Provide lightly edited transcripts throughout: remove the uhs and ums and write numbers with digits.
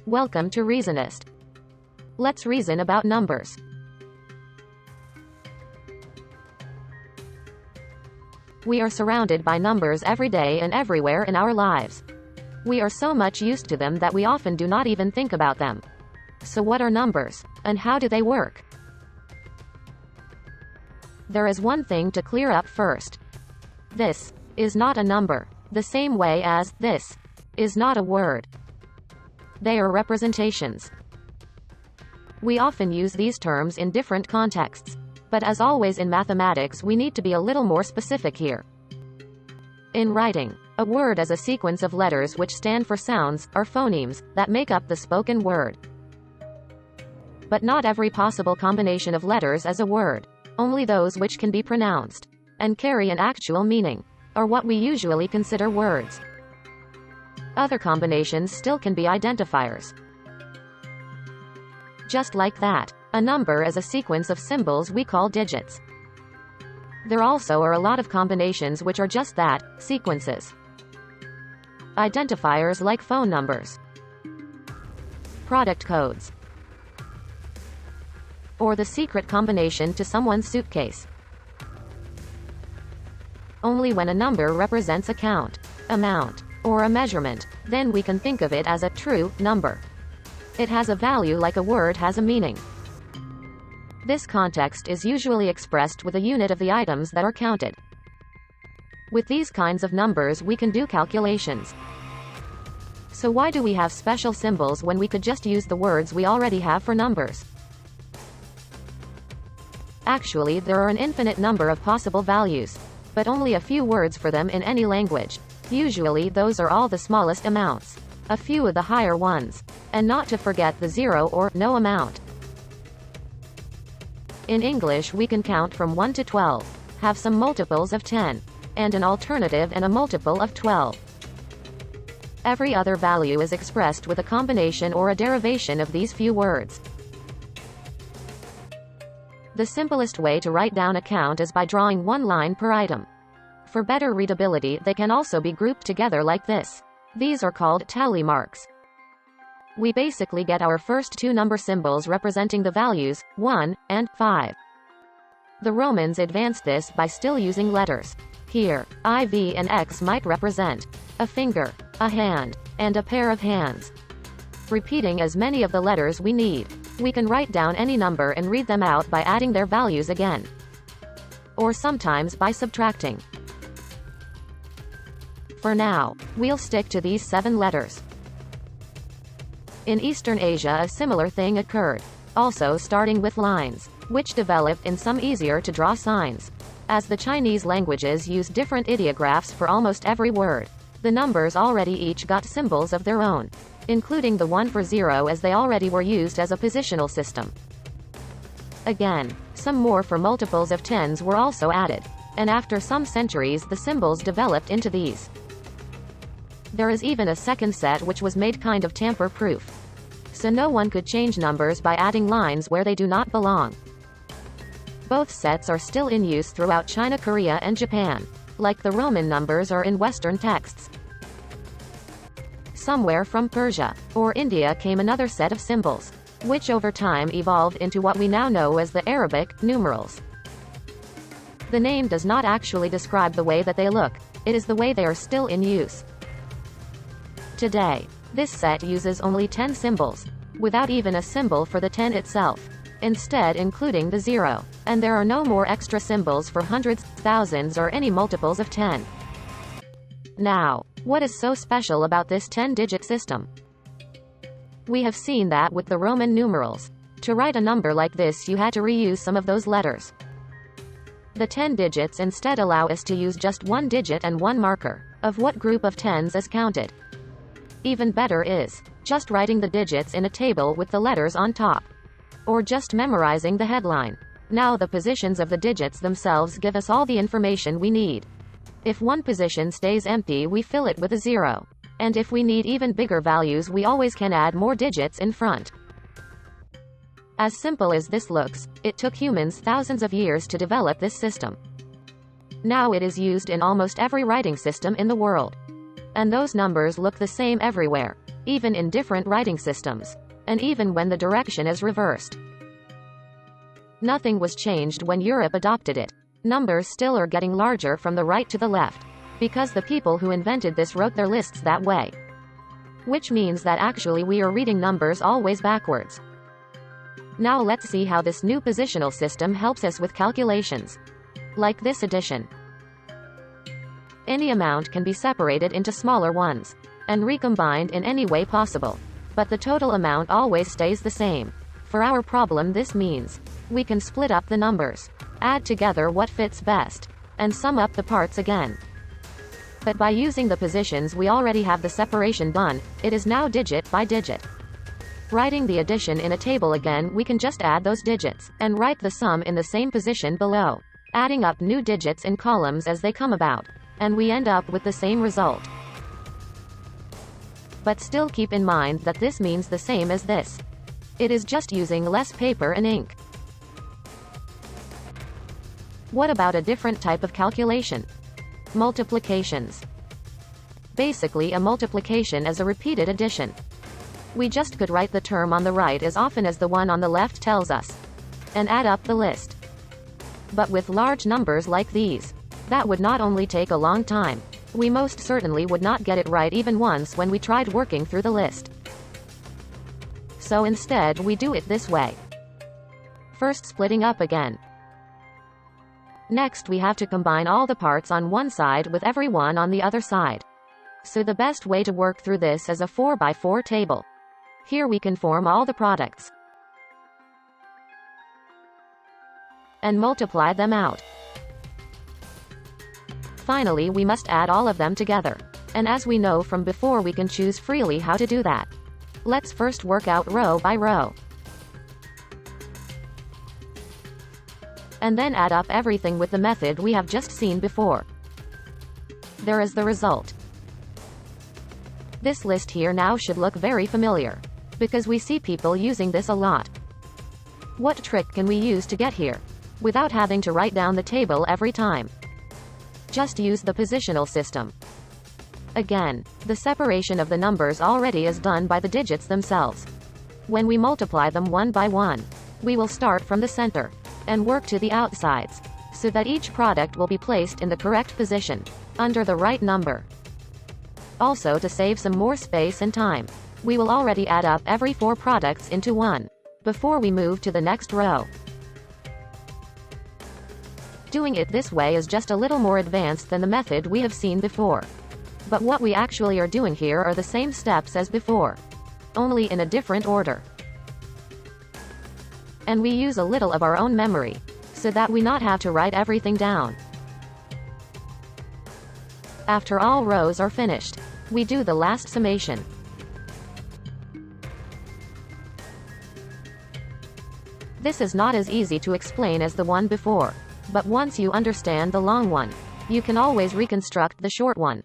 Welcome to Reasonist. Let's reason about numbers. We are surrounded by numbers every day and everywhere in our lives. We are so much used to them that we often do not even think about them. So what are numbers, and how do they work? There is one thing to clear up first. This is not a number, the same way as this is not a word. They are representations. We often use these terms in different contexts, but as always in mathematics we need to be a little more specific here. In writing, a word is a sequence of letters which stand for sounds, or phonemes, that make up the spoken word. But not every possible combination of letters is a word. Only those which can be pronounced and carry an actual meaning are what we usually consider words. Other combinations still can be identifiers. Just like that, a number is a sequence of symbols we call digits. There also are a lot of combinations which are just that, sequences. Identifiers like phone numbers, product codes, or the secret combination to someone's suitcase. Only when a number represents a count, amount, or a measurement, then we can think of it as a true number. It has a value like a word has a meaning. This context is usually expressed with a unit of the items that are counted. With these kinds of numbers we can do calculations. So why do we have special symbols when we could just use the words we already have for numbers? Actually, there are an infinite number of possible values, but only a few words for them in any language. Usually those are all the smallest amounts, a few of the higher ones, and not to forget the zero or no amount. In English we can count from 1 to 12, have some multiples of 10, and an alternative and a multiple of 12. Every other value is expressed with a combination or a derivation of these few words. The simplest way to write down a count is by drawing one line per item. For better readability they can also be grouped together like this. These are called tally marks. We basically get our first two number symbols representing the values 1 and 5. The Romans advanced this by still using letters. Here, IV and X might represent a finger, a hand, and a pair of hands. Repeating as many of the letters we need, we can write down any number and read them out by adding their values again. Or sometimes by subtracting. For now, we'll stick to these 7 letters. In Eastern Asia a similar thing occurred, also starting with lines, which developed in some easier to draw signs. As the Chinese languages use different ideographs for almost every word, the numbers already each got symbols of their own, including the one for 0 as they already were used as a positional system. Again, some more for multiples of tens were also added, and after some centuries the symbols developed into these. There is even a second set which was made kind of tamper-proof. So no one could change numbers by adding lines where they do not belong. Both sets are still in use throughout China, Korea, and Japan, like the Roman numbers are in Western texts. Somewhere from Persia or India came another set of symbols, which over time evolved into what we now know as the Arabic numerals. The name does not actually describe the way that they look, it is the way they are still in use. Today, this set uses only 10 symbols, without even a symbol for the 10 itself, instead including the 0, and there are no more extra symbols for hundreds, thousands or any multiples of 10. Now, what is so special about this 10-digit system? We have seen that with the Roman numerals. To write a number like this you had to reuse some of those letters. The 10 digits instead allow us to use just one digit and one marker of what group of tens is counted. Even better is just writing the digits in a table with the letters on top. Or just memorizing the headline. Now the positions of the digits themselves give us all the information we need. If one position stays empty we fill it with a 0. And if we need even bigger values we always can add more digits in front. As simple as this looks, it took humans thousands of years to develop this system. Now it is used in almost every writing system in the world. And those numbers look the same everywhere, even in different writing systems. And even when the direction is reversed. Nothing was changed when Europe adopted it. Numbers still are getting larger from the right to the left, because the people who invented this wrote their lists that way. Which means that actually we are reading numbers always backwards. Now let's see how this new positional system helps us with calculations. Like this addition. Any amount can be separated into smaller ones, and recombined in any way possible. But the total amount always stays the same. For our problem this means, we can split up the numbers, add together what fits best, and sum up the parts again. But by using the positions we already have the separation done, it is now digit by digit. Writing the addition in a table again, we can just add those digits, and write the sum in the same position below, adding up new digits in columns as they come about, and we end up with the same result. But still keep in mind that this means the same as this. It is just using less paper and ink. What about a different type of calculation? Multiplications. Basically, a multiplication is a repeated addition. We just could write the term on the right as often as the one on the left tells us, and add up the list. But with large numbers like these, that would not only take a long time, we most certainly would not get it right even once when we tried working through the list. So instead we do it this way. First splitting up again. Next we have to combine all the parts on one side with every one on the other side. So the best way to work through this is a 4x4 table. Here we can form all the products and multiply them out. Finally we must add all of them together. And as we know from before, we can choose freely how to do that. Let's first work out row by row. And then add up everything with the method we have just seen before. There is the result. This list here now should look very familiar, because we see people using this a lot. What trick can we use to get here, without having to write down the table every time? Just use the positional system. Again, the separation of the numbers already is done by the digits themselves. When we multiply them one by one, we will start from the center, and work to the outsides, so that each product will be placed in the correct position, under the right number. Also, to save some more space and time, we will already add up every 4 products into one, before we move to the next row. Doing it this way is just a little more advanced than the method we have seen before. But what we actually are doing here are the same steps as before, only in a different order. And we use a little of our own memory, so that we not have to write everything down. After all rows are finished, we do the last summation. This is not as easy to explain as the one before, but once you understand the long one, you can always reconstruct the short one.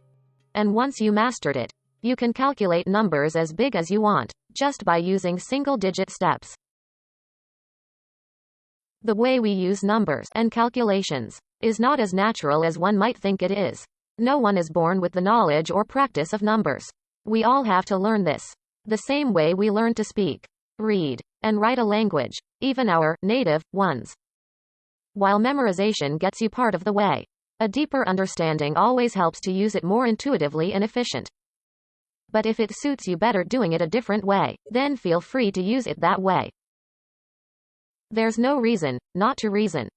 And once you mastered it, you can calculate numbers as big as you want, just by using single-digit steps. The way we use numbers and calculations is not as natural as one might think it is. No one is born with the knowledge or practice of numbers. We all have to learn this, the same way we learn to speak, read, and write a language, even our native ones. While memorization gets you part of the way, a deeper understanding always helps to use it more intuitively and efficient. But if it suits you better doing it a different way, then feel free to use it that way. There's no reason not to reason.